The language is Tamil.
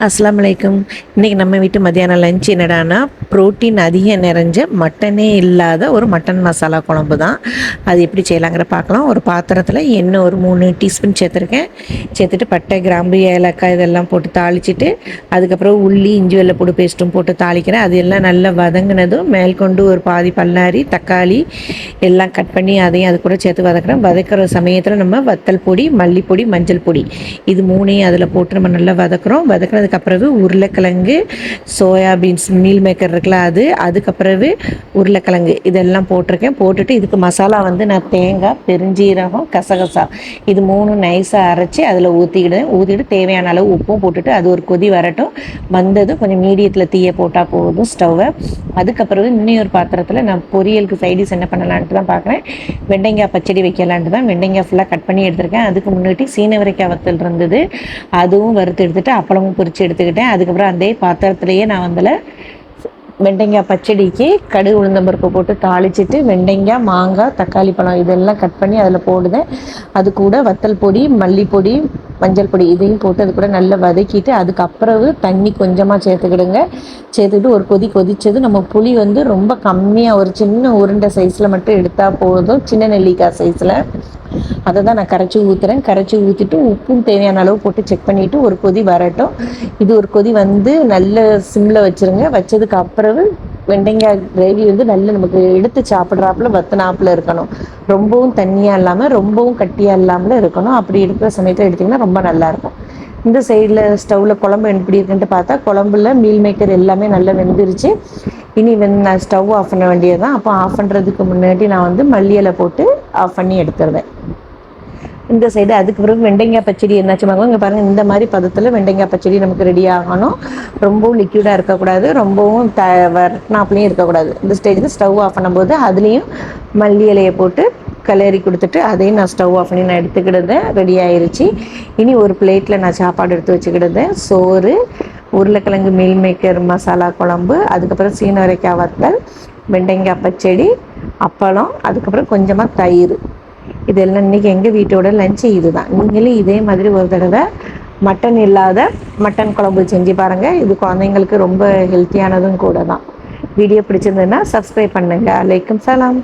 அஸ்ஸலாமு அலைக்கும். இன்றைக்கி நம்ம வீட்டு மத்தியானம் லஞ்ச் என்னடான்னா ப்ரோட்டீன் அதிகம் நிறைஞ்ச மட்டனே இல்லாத ஒரு மட்டன் மசாலா குழம்பு தான். அது எப்படி செய்யலாங்கிற பார்க்கலாம். ஒரு பாத்திரத்தில் எண்ணெய் ஒரு 3 டீஸ்பூன் சேர்த்துருக்கேன். சேர்த்துட்டு பட்டை, கிராம்பு, ஏலக்காய் இதெல்லாம் போட்டு தாளிச்சிட்டு அதுக்கப்புறம் உள்ளி, இஞ்சி வெள்ளைப்பூடு பேஸ்ட்டும் போட்டு தாளிக்கிறேன். அது எல்லாம் நல்லா வதங்கினதும் மேற்கொண்டு ஒரு பாதி பல்லாரி தக்காளி எல்லாம் கட் பண்ணி அதையும் அது கூட சேர்த்து வதக்குறேன். வதக்கிற சமயத்தில் நம்ம வத்தல் பொடி, மல்லிப்பொடி, மஞ்சள் பொடி இது மூணையும் அதில் போட்டு நம்ம நல்லா வதக்குறோம். வதக்கினதுக்கு அப்புறம் உருளைக்கிழங்கு, சோயாபீன்ஸ், மீல் மேக்கர் இருக்குல்ல அதுக்கப்புறம் உருளைக்கிழங்கு இதெல்லாம் போட்டிருக்கேன். போட்டுட்டு இதுக்கு மசாலா வந்து நான் தேங்காய், பெருஞ்சீரகம், கசகசா இது 3 நைஸாக அரைச்சி அதில் ஊற்றிட்டு தேவையான அளவு உப்பும் போட்டுட்டு அது ஒரு கொதி வரட்டும். வந்ததும் கொஞ்சம் மீடியத்தில் தீயை போட்டால் போதும் ஸ்டவ்வை. அதுக்கப்புறம் இன்னொரு பாத்திரத்தில் நான் பொரியலுக்கு சைடிஸ் என்ன பண்ணலான்ட்டு தான் பார்க்குறேன். வெண்டைக்காய் பச்சடி வைக்கலான்ட்டு தான் வெண்டைக்காய் ஃபுல்லாக கட் பண்ணி எடுத்திருக்கேன். அதுக்கு முன்னாடி சீனவரைக்காய் வத்தல் இருந்தது, அதுவும் வறுத்து எடுத்துகிட்டு அப்பளமும் பொரித்து எடுத்துக்கிட்டேன். அதுக்கப்புறம் அதே பாத்திரத்துலேயே நான் வந்து வெண்டைக்காய் பச்சடிக்கு கடுகு உளுந்தம்பருப்பு போட்டு தாளிச்சிட்டு வெண்டைக்காய், மாங்காய், தக்காளி பழம் இதெல்லாம் கட் பண்ணி அதில் போடுதேன். அது கூட வத்தல் பொடி, மல்லிப்பொடி, மஞ்சள் பொடி இதையும் போட்டு அது கூட நல்லா வதக்கிட்டு அதுக்கப்புறம் தண்ணி கொஞ்சமாக சேர்த்துக்கிடுங்க. சேர்த்துக்கிட்டு ஒரு கொதித்தது நம்ம புளி வந்து ரொம்ப கம்மியாக ஒரு சின்ன உருண்டை சைஸில் மட்டும் எடுத்தால் போதும், சின்ன நெல்லிக்காய் சைஸில். அதை தான் நான் கரைச்சி ஊற்றுறேன். கரைச்சி ஊற்றிட்டு உப்பும் தேவையான அளவு போட்டு செக் பண்ணிவிட்டு ஒரு கொதி வரட்டும். இது ஒரு கொதி வந்து நல்ல சிம்மில் வச்சுருங்க. வச்சதுக்கு அப்புறம் வெண்டைக்காய் கிரேவி வந்து நல்ல நமக்கு எடுத்து சாப்பிட்றாப்புல வத்தினாப்புல இருக்கணும். ரொம்பவும் தண்ணியாக இல்லாமல் ரொம்பவும் கட்டியாக இல்லாமல் இருக்கணும். அப்படி இருக்கிற சமயத்தில் எடுத்திங்கன்னா ரொம்ப நல்லாயிருக்கும். இந்த சைடில் ஸ்டவ்வில் குழம்பு எப்படி இருக்குன்ட்டு பார்த்தா குழம்புல மீல் மேக்கர் எல்லாமே நல்லா வெந்துருச்சு. இனி நான் ஸ்டவ் ஆஃப் பண்ண வேண்டியது தான். அப்போ ஆஃப் பண்ணுறதுக்கு முன்னாடி நான் வந்து மல்லி இலை போட்டு ஆஃப் பண்ணி எடுத்துருவேன். இந்த சைடு அதுக்கு பிறகு வெண்டைக்காய் பச்சடி என்னாச்சுமாங்க இங்கே பாருங்கள், இந்த மாதிரி பதத்தில் வெண்டைக்காய் பச்சடி நமக்கு ரெடி ஆகணும். ரொம்பவும் லிக்யூடாக இருக்கக்கூடாது, ரொம்பவும் வரட்டினாப்புலையும் இருக்கக்கூடாது. இந்த ஸ்டேஜில் ஸ்டவ் ஆஃப் பண்ணும்போது அதுலேயும் மல்லி இலையை போட்டு கிளறி கொடுத்துட்டு அதையும் நான் ஸ்டவ் ஆஃப் பண்ணி நான் எடுத்துக்கிடுதேன். ரெடி ஆயிடுச்சு. இனி ஒரு பிளேட்டில் நான் சாப்பாடு எடுத்து வச்சுக்கிடுதேன். சோறு, உருளைக்கிழங்கு மீல் மேக்கர் மசாலா குழம்பு, அதுக்கப்புறம் சீனவரைக்காய் வத்தல், வெண்டைக்காய் பச்சடி, அப்பளம், அதுக்கப்புறம் கொஞ்சமாக தயிர். இதெல்லாம் இன்றைக்கி எங்கள் வீட்டோட லஞ்சு இதுதான். நீங்களும் இதே மாதிரி ஒரு தடவை மட்டன் இல்லாத மட்டன் குழம்பு செஞ்சு பாருங்கள். இது குழந்தைங்களுக்கு ரொம்ப ஹெல்த்தியானதும் கூட தான். வீடியோ பிடிச்சிருந்ததுன்னா சப்ஸ்கிரைப் பண்ணுங்கள். அலைக்கும் சலாம்.